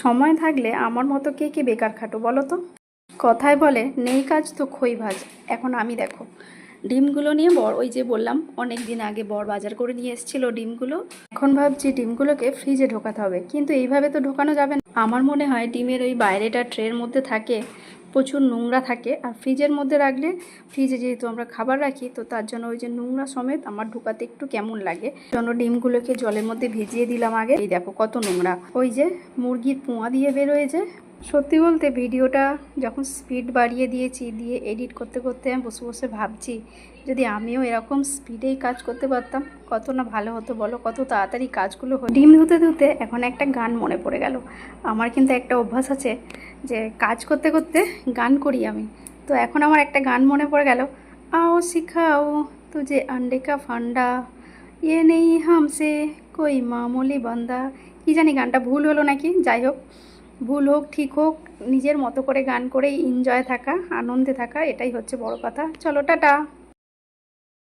সময় থাকলে আমার মতো কে কে বেকার খাটো বলো তো। কথায় বলে নেই কাজ তো খই ভাজ। এখন আমি দেখো ডিমগুলো নিয়ে ওই যে বললাম অনেক দিন আগে বাজার করে নিয়ে এসেছিল ডিমগুলো। এখন ভাবছি ডিমগুলোকে ফ্রিজে ঢোকাতে হবে, কিন্তু এইভাবে তো ঢোকানো যাবে না। আমার মনে হয় ডিমের ওই বাইরেটা ট্রের মধ্যে থাকে, প্রচুর নোংরা থাকে, আর ফ্রিজের মধ্যে রাখলে, ফ্রিজে যেহেতু আমরা খাবার রাখি তো তার জন্য ওই যে নোংরা সমেত আমার ঢোকাতে একটু কেমন লাগে। জন্য ডিমগুলোকে জলের মধ্যে ভিজিয়ে দিলাম আগে। এই দেখো কত নোংরা, ওই যে মুরগির পোঁয়া দিয়ে বেরোয়েছে। সত্যি বলতে ভিডিওটা যখন স্পিড বাড়িয়ে দিয়েছি, দিয়ে এডিট করতে করতে আমি বসে বসে ভাবছি যদি আমিও এরকম স্পিডেই কাজ করতে পারতাম কত না ভালো হতো বলো, কত তাড়াতাড়ি কাজগুলো হয়। ডিম ধুতে ধুতে এখন একটা গান মনে পড়ে গেল। আমার কিন্তু একটা অভ্যাস আছে যে কাজ করতে করতে গান করি আমি। তো এখন আমার একটা গান মনে পড়ে গেল, आओ सिखाओ तुझे अंडे का फंडा, ये नहीं हमसे कोई मामूली बंदा। কি জানি গানটা ভুল হলো নাকি, যাই হোক ভুল হোক ঠিক হোক, নিজের মতো করে গান করেই এনজয় থাকা, আনন্দে থাকা, এটাই হচ্ছে বড় কথা। চলো টাটা।